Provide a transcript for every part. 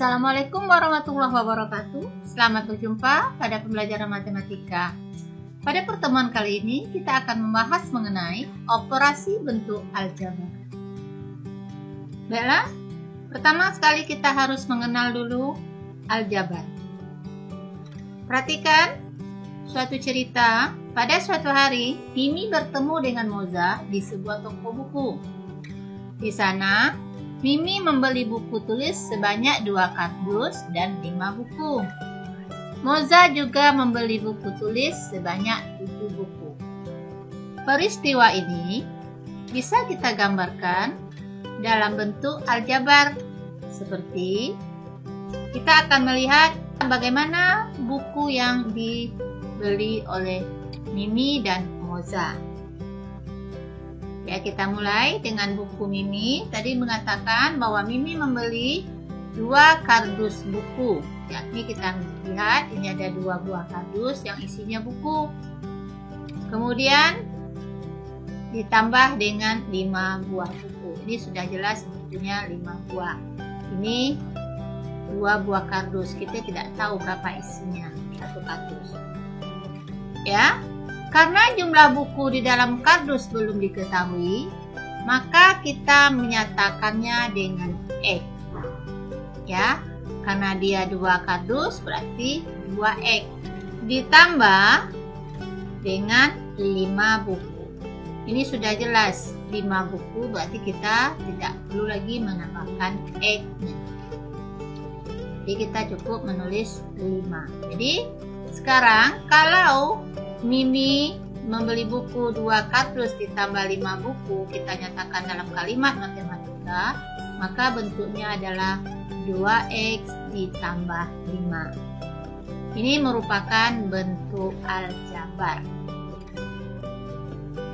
Assalamualaikum warahmatullahi wabarakatuh. Selamat berjumpa pada pembelajaran matematika. Pada pertemuan kali ini kita akan membahas mengenai operasi bentuk aljabar. Baiklah, pertama sekali kita harus mengenal dulu aljabar. Perhatikan suatu cerita. Pada suatu hari, Mimi bertemu dengan Moza di sebuah toko buku. Di sana, Mimi membeli buku tulis sebanyak 2 kardus dan 5 buku. Moza juga membeli buku tulis sebanyak 7 buku. Peristiwa ini bisa kita gambarkan dalam bentuk aljabar. Seperti kita akan melihat bagaimana buku yang dibeli oleh Mimi dan Moza. Ya, kita mulai dengan buku Mimi. Tadi mengatakan bahwa Mimi membeli 2 kardus buku. Yakni kita lihat ini ada 2 buah kardus yang isinya buku. Kemudian ditambah dengan 5 buah buku. Ini sudah jelas bukunya 5 buah. Ini 2 buah kardus. Kita tidak tahu berapa isinya satu kardus. Ya. Karena jumlah buku di dalam kardus belum diketahui, maka kita menyatakannya dengan X. Ya, karena dia 2 kardus berarti 2X. Ditambah dengan 5 buku. Ini sudah jelas 5 buku, berarti kita tidak perlu lagi menambahkan X-nya. Jadi kita cukup menulis 5. Jadi sekarang kalau Mimi membeli buku 2 kardus ditambah 5 buku, kita nyatakan dalam kalimat matematika, maka bentuknya adalah 2X ditambah 5. Ini merupakan bentuk aljabar.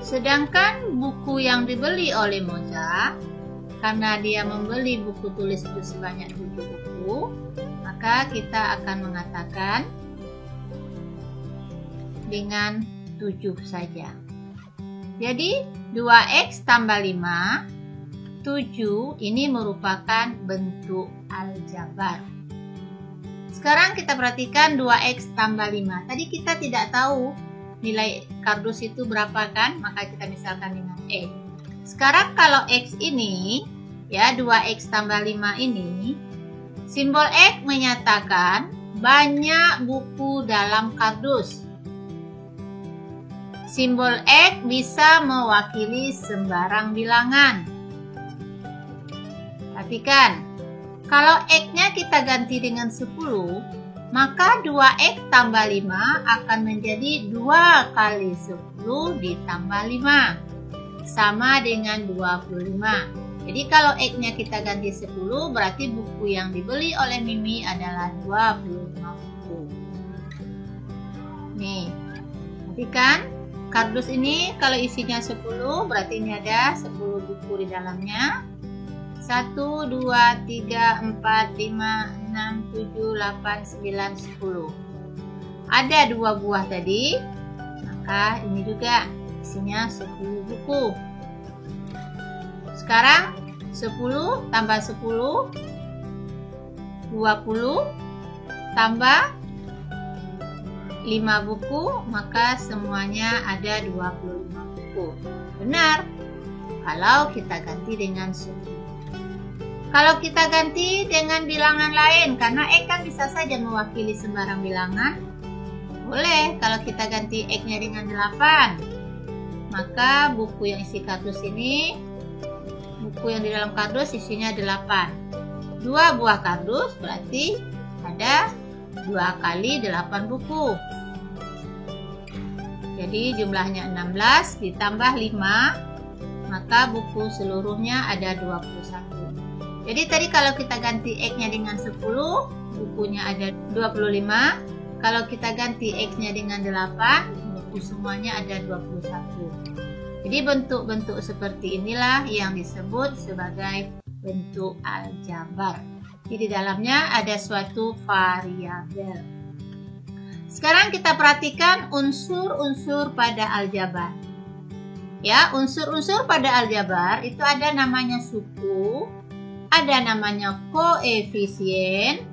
Sedangkan buku yang dibeli oleh Moza, karena dia membeli buku tulis itu sebanyak 7 buku, maka kita akan mengatakan dengan 7 saja. Jadi 2X tambah 5, 7 ini merupakan bentuk aljabar. Sekarang kita perhatikan 2X tambah 5. Tadi kita tidak tahu nilai kardus itu berapa kan? Maka kita misalkan dengan X. Sekarang kalau X ini, ya 2X tambah 5 ini, simbol X menyatakan banyak buku dalam kardus. Simbol X bisa mewakili sembarang bilangan. Perhatikan, kalau X-nya kita ganti dengan 10, maka 2X tambah 5 akan menjadi 2 kali 10 ditambah 5. Sama dengan 25. Jadi kalau X-nya kita ganti 10, berarti buku yang dibeli oleh Mimi adalah 25 buku. Nih, perhatikan. Kardus ini kalau isinya 10 berarti ini ada 10 buku di dalamnya. 1, 2, 3, 4, 5, 6, 7, 8, 9, 10. Ada 2 buah tadi, maka ini juga isinya 10 buku. Sekarang 10 tambah 10, 20 tambah 5 buku, maka semuanya ada 25 buku. Benar, kalau kita ganti dengan 10. Kalau kita ganti dengan bilangan lain, karena X kan bisa saja mewakili sembarang bilangan, boleh. Kalau kita ganti X-nya dengan 8, maka buku yang isi kardus ini, buku yang di dalam kardus isinya 8. 2 buah kardus berarti ada 2 kali 8 buku. Jadi jumlahnya 16 ditambah 5, maka buku seluruhnya ada 21. Jadi tadi kalau kita ganti X-nya dengan 10, bukunya ada 25. Kalau kita ganti X-nya dengan 8, buku semuanya ada 21. Jadi bentuk-bentuk seperti inilah yang disebut sebagai bentuk aljabar. Jadi di dalamnya ada suatu variabel. Sekarang kita perhatikan unsur-unsur pada aljabar. Ya, unsur-unsur pada aljabar itu ada namanya suku, ada namanya koefisien,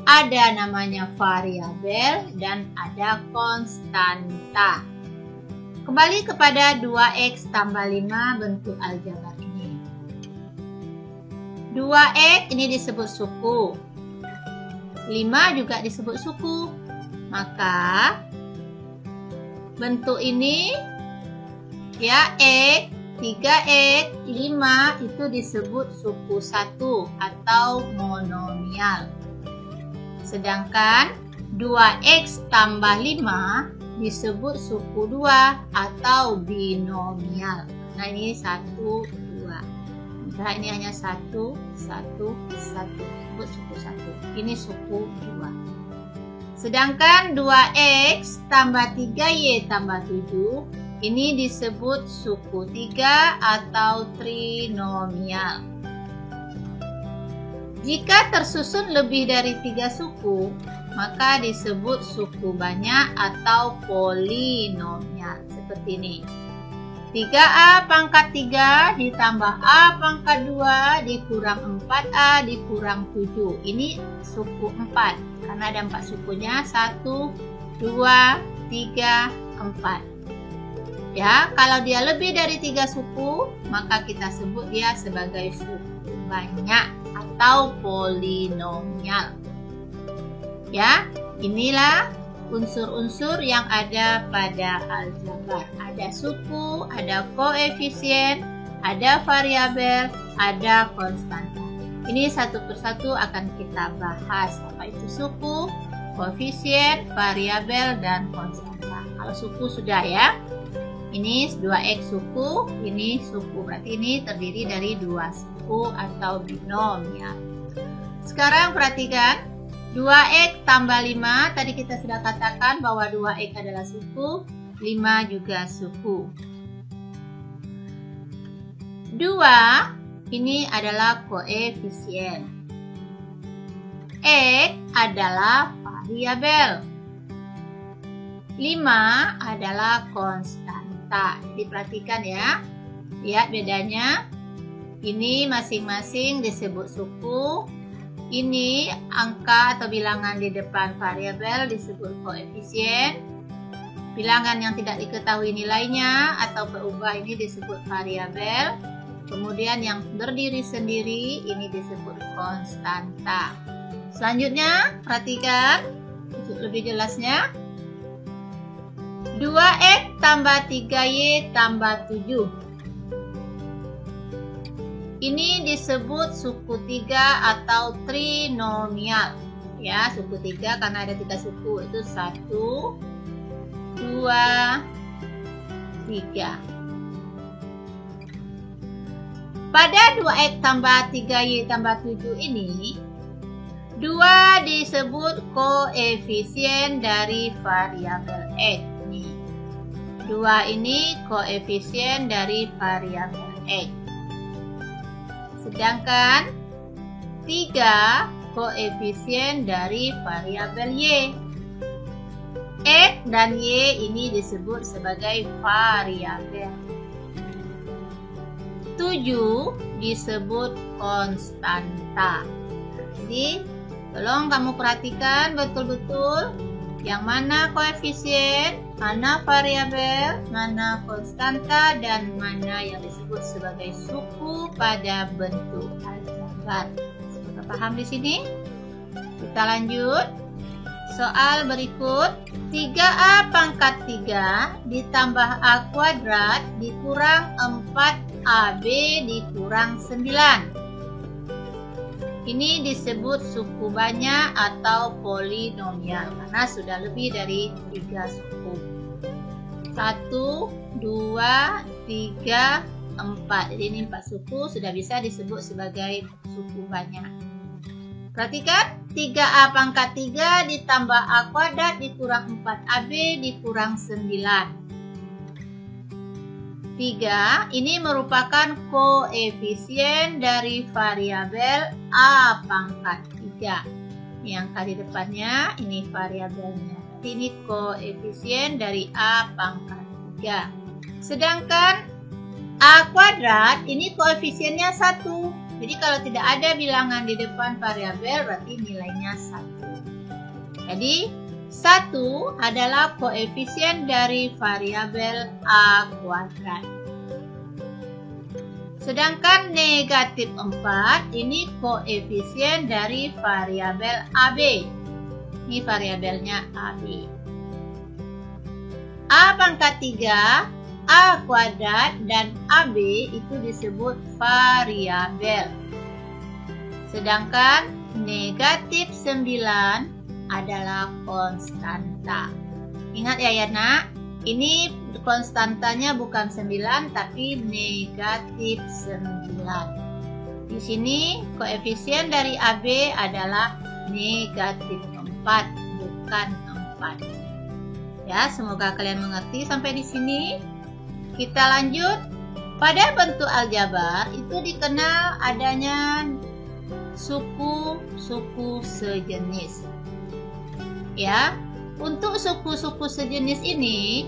ada namanya variabel, dan ada konstanta. Kembali kepada 2x tambah 5 bentuk aljabar ini. 2x ini disebut suku. 5 juga disebut suku. Maka bentuk ini ya x, 3x, 5 itu disebut suku 1 atau monomial. Sedangkan 2x tambah 5 disebut suku 2 atau binomial. Nah ini 1, 2. Nah ini hanya 1, 1, 1. Disebut suku 1. Ini suku 2. Sedangkan 2x tambah 3y tambah 7 ini disebut suku 3 atau trinomial. Jika tersusun lebih dari 3 suku, maka disebut suku banyak atau polinomial. Seperti ini. 3a pangkat 3 ditambah a pangkat 2 dikurang 4a dikurang 7. Ini suku 4. Karena ada 4 sukunya. 1, 2, 3, 4. Ya, kalau dia lebih dari 3 suku, maka kita sebut dia sebagai suku banyak atau polinomial. Ya, inilah unsur-unsur yang ada pada aljabar. Ada suku, ada koefisien, ada variabel, ada konstanta. Ini satu persatu akan kita bahas. Apa itu suku, koefisien, variabel, dan konstanta. Kalau suku sudah ya. Ini 2x suku, ini suku. Berarti ini terdiri dari 2 suku atau binomial. Sekarang perhatikan 2x tambah 5. Tadi kita sudah katakan bahwa 2x adalah suku, 5 juga suku. 2 ini adalah koefisien. X adalah variabel. 5 adalah konstanta. Jadi perhatikan ya. Lihat bedanya. Ini masing-masing disebut suku. Ini angka atau bilangan di depan variabel disebut koefisien. Bilangan yang tidak diketahui nilainya atau berubah ini disebut variabel. Kemudian yang berdiri sendiri ini disebut konstanta. Selanjutnya perhatikan untuk lebih jelasnya. 2x tambah 3y tambah 7. Ini disebut suku 3 atau trinomial. Ya, suku 3 karena ada 3 suku. Itu 1, 2, 3. Pada 2x tambah 3y tambah 7 ini, 2 disebut koefisien dari variabel x. 2 ini koefisien dari variabel x. Sedangkan 3 koefisien dari variabel y. X dan y ini disebut sebagai variabel. 7 disebut konstanta. Jadi tolong kamu perhatikan betul-betul yang mana koefisien, mana variabel, mana konstanta, dan mana yang disebut sebagai suku pada bentuk aljabar. Sudah paham di sini? Kita lanjut. Soal berikut. 3a pangkat 3 ditambah a kuadrat dikurang 4ab dikurang 9. Ini disebut suku banyak atau polinomial karena sudah lebih dari 3 suku. 1, 2, 3, 4. Jadi ini 4 suku sudah bisa disebut sebagai suku banyak. Perhatikan 3a pangkat 3 ditambah a kuadrat dikurang 4ab dikurang 9. 3 ini merupakan koefisien dari variabel a pangkat 3. Ini angka di depannya, ini variabelnya. Ini koefisien dari a pangkat 3. Sedangkan a kuadrat ini koefisiennya 1. Jadi kalau tidak ada bilangan di depan variabel berarti nilainya 1. Jadi 1 adalah koefisien dari variabel A kuadrat. Sedangkan negatif 4 ini koefisien dari variabel AB. Ini variabelnya AB. A pangkat 3, A kuadrat, dan AB itu disebut variabel. Sedangkan negatif 9 adalah konstanta. Ingat ya nak, ini konstantanya bukan 9 tapi negatif 9. Di sini koefisien dari AB adalah negatif 4, bukan 4. Ya, semoga kalian mengerti sampai di sini. Kita lanjut. Pada bentuk aljabar itu dikenal adanya suku-suku sejenis. Ya, untuk suku-suku sejenis ini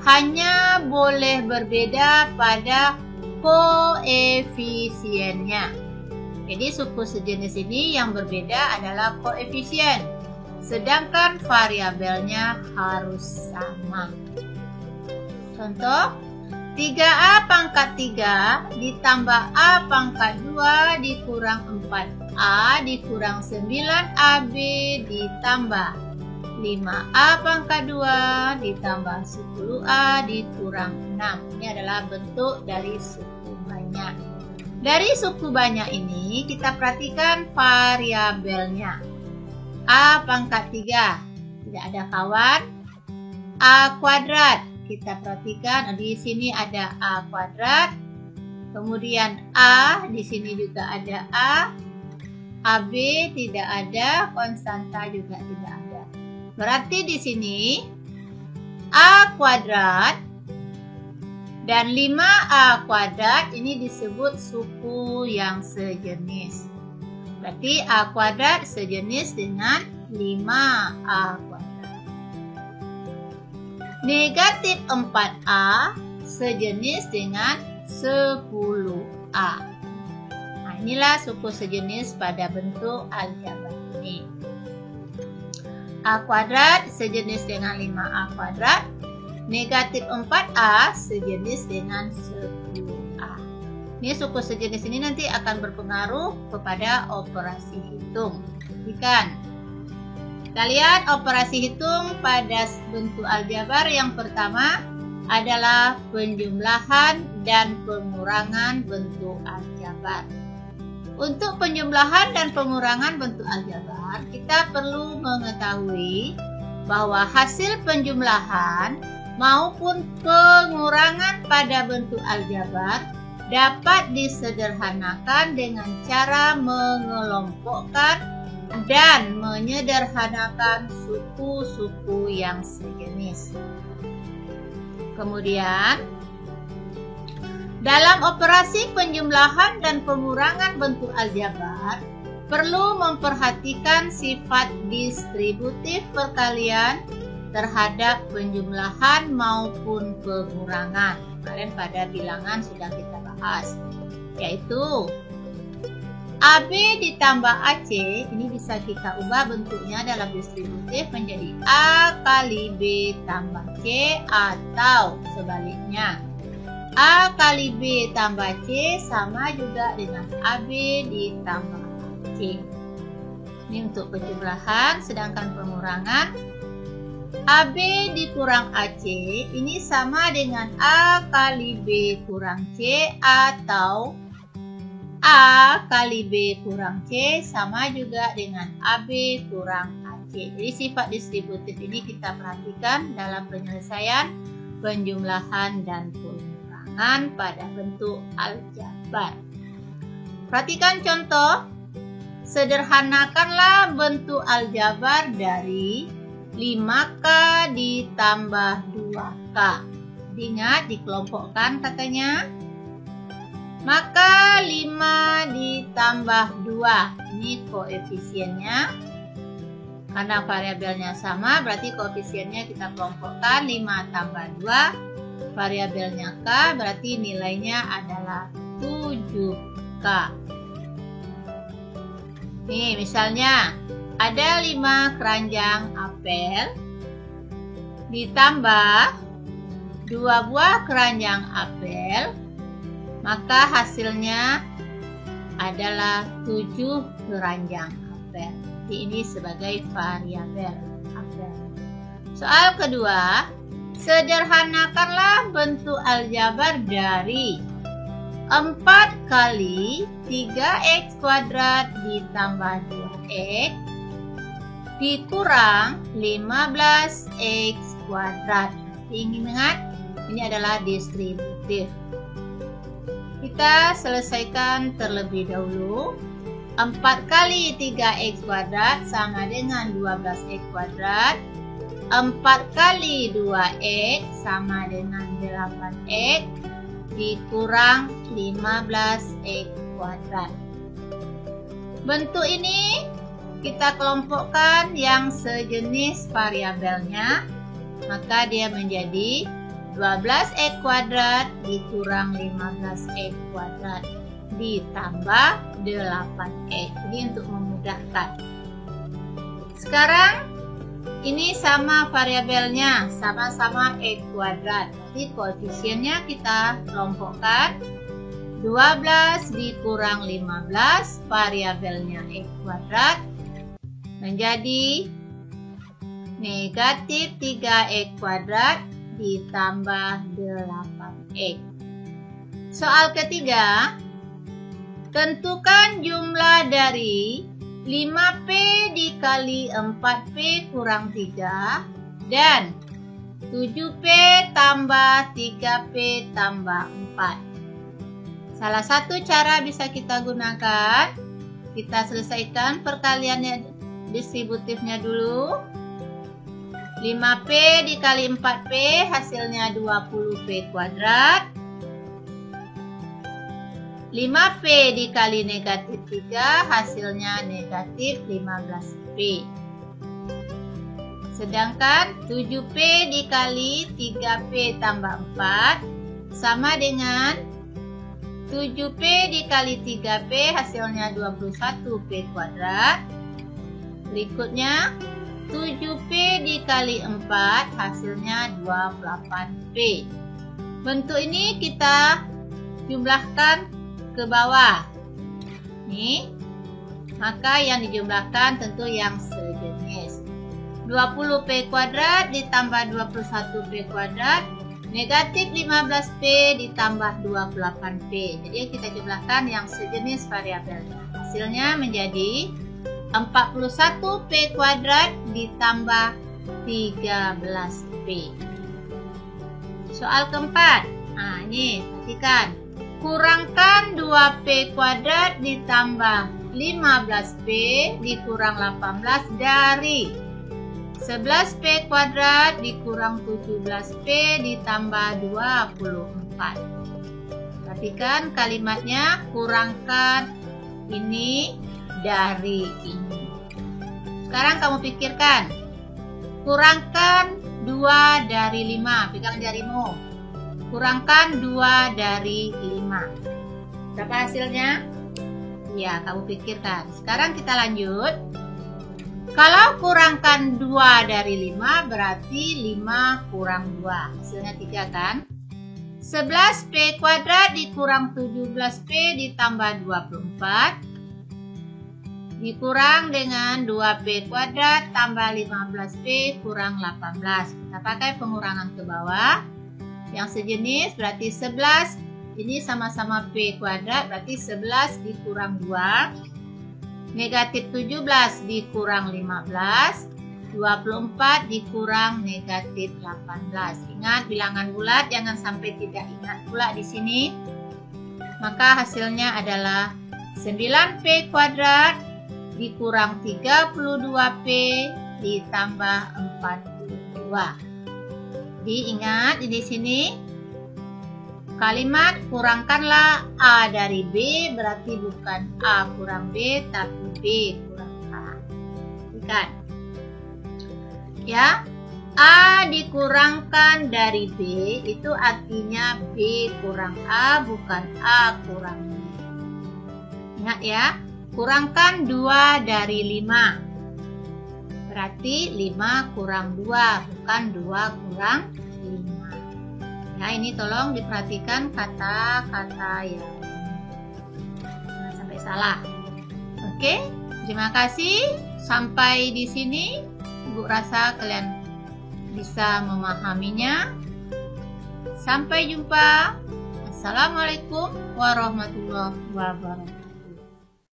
hanya boleh berbeda pada koefisiennya. Jadi suku sejenis ini yang berbeda adalah koefisien, sedangkan variabelnya harus sama. Contoh, 3A pangkat 3 ditambah A pangkat 2 dikurang 4A dikurang 9AB ditambah 5A pangkat 2 ditambah 10A dikurang 6. Ini adalah bentuk dari suku banyak. Dari suku banyak ini kita perhatikan variabelnya. A pangkat 3, tidak ada kawan. A kuadrat, kita perhatikan di sini ada A kuadrat. Kemudian A, di sini juga ada A. AB tidak ada, konstanta juga tidak ada. Berarti di sini A kuadrat dan 5A kuadrat ini disebut suku yang sejenis. Berarti A kuadrat sejenis dengan 5A kuadrat. Negatif 4A sejenis dengan 10A. Nah, inilah suku sejenis pada bentuk aljabar ini. A kuadrat sejenis dengan 5A kuadrat. Negatif 4A sejenis dengan 10A. Ini suku sejenis ini nanti akan berpengaruh kepada operasi hitung. Perhatikan. Kita lihat operasi hitung pada bentuk aljabar yang pertama adalah penjumlahan dan pengurangan bentuk aljabar. Untuk penjumlahan dan pengurangan bentuk aljabar, kita perlu mengetahui bahwa hasil penjumlahan maupun pengurangan pada bentuk aljabar dapat disederhanakan dengan cara mengelompokkan dan menyederhanakan suku-suku yang sejenis. Kemudian, dalam operasi penjumlahan dan pengurangan bentuk aljabar, perlu memperhatikan sifat distributif perkalian terhadap penjumlahan maupun pengurangan. Kemarin pada bilangan sudah kita bahas, yaitu AB ditambah AC, ini bisa kita ubah bentuknya dalam distributif menjadi A kali B tambah C atau sebaliknya. A kali B tambah C sama juga dengan AB ditambah AC. Ini untuk penjumlahan, sedangkan pengurangan AB dikurang AC ini sama dengan A kali B kurang C atau A kali B kurang C sama juga dengan AB kurang AC. Jadi sifat distributif ini kita perhatikan dalam penyelesaian penjumlahan dan pengurangan pada bentuk aljabar. Perhatikan contoh. Sederhanakanlah bentuk aljabar dari 5K ditambah 2K. Ingat dikelompokkan katanya. Maka 5 ditambah 2. Ini koefisiennya. Karena variabelnya sama berarti koefisiennya kita kelompokkan 5 tambah 2. Variabelnya K berarti nilainya adalah 7K. Nih, misalnya ada 5 keranjang apel ditambah 2 buah keranjang apel, maka hasilnya adalah 7 keranjang apel. Jadi ini sebagai variabel apel. Soal kedua, sederhanakanlah bentuk aljabar dari 4 kali 3x kuadrat ditambah 2x dikurang 15x kuadrat. Ingat, ini adalah distributif. Kita selesaikan terlebih dahulu. 4 kali 3x kuadrat sama dengan 12x kuadrat. 4 kali 2x sama dengan 8x dikurang 15x kuadrat. Bentuk ini kita kelompokkan yang sejenis variabelnya, maka dia menjadi 12x kuadrat dikurang 15x kuadrat ditambah 8x. Jadi untuk memudahkan. Sekarang ini sama variabelnya, sama-sama x kuadrat. Jadi koefisiennya kita kelompokkan. 12 dikurang 15, variabelnya x kuadrat, menjadi negatif 3x kuadrat ditambah 8x. Soal ketiga, tentukan jumlah dari 5p dikali 4p kurang 3 dan 7p tambah 3p tambah 4. Salah satu cara bisa kita gunakan, kita selesaikan perkaliannya distributifnya dulu. 5p dikali 4p hasilnya 20p kuadrat. 5p dikali negatif 3 hasilnya negatif 15p. Sedangkan 7p dikali 3p tambah 4 sama dengan 7p dikali 3p hasilnya 21p kuadrat. Berikutnya 7p dikali 4 hasilnya 28p. Bentuk ini kita jumlahkan ke bawah. Nih, maka yang dijumlahkan tentu yang sejenis. 20p kuadrat ditambah 21p kuadrat negatif 15p ditambah 28p. Jadi kita jumlahkan yang sejenis variabelnya. Hasilnya menjadi 41p kuadrat ditambah 13p. Soal keempat. Nah, ini perhatikan. Kurangkan 2p kuadrat ditambah 15p dikurang 18 dari 11p kuadrat dikurang 17p ditambah 24. Perhatikan kalimatnya, kurangkan ini dari ini. Sekarang kamu pikirkan. Kurangkan 2 dari 5. Pegang jarimu. Kurangkan 2 dari 5. Berapa hasilnya? Ya, kamu pikirkan. Sekarang kita lanjut. Kalau kurangkan 2 dari 5 berarti 5 kurang 2. Hasilnya 3 kan? 11p kuadrat dikurang 17p ditambah 24 dikurang dengan 2p kuadrat tambah 15p kurang 18. Kita pakai pengurangan ke bawah. Yang sejenis berarti 11. Ini sama-sama p kuadrat berarti 11 dikurang 2. Negatif 17 dikurang 15. 24 dikurang negatif 18. Ingat bilangan bulat, jangan sampai tidak ingat pula di sini. Maka hasilnya adalah 9p kuadrat dikurang 32p ditambah 42. Diingat di sini kalimat kurangkanlah A dari B berarti bukan A kurang B tapi B kurang A. Lihat. Ya, A dikurangkan dari B itu artinya B kurang A bukan A kurang B. Ingat ya, Kurangkan 2 dari 5. Berarti 5 kurang 2, bukan 2 kurang 5. Ya, ini tolong diperhatikan kata-kata ya. Jangan sampai salah. Oke, terima kasih. Sampai di sini, Ibu rasa kalian bisa memahaminya. Sampai jumpa. Assalamualaikum warahmatullahi wabarakatuh.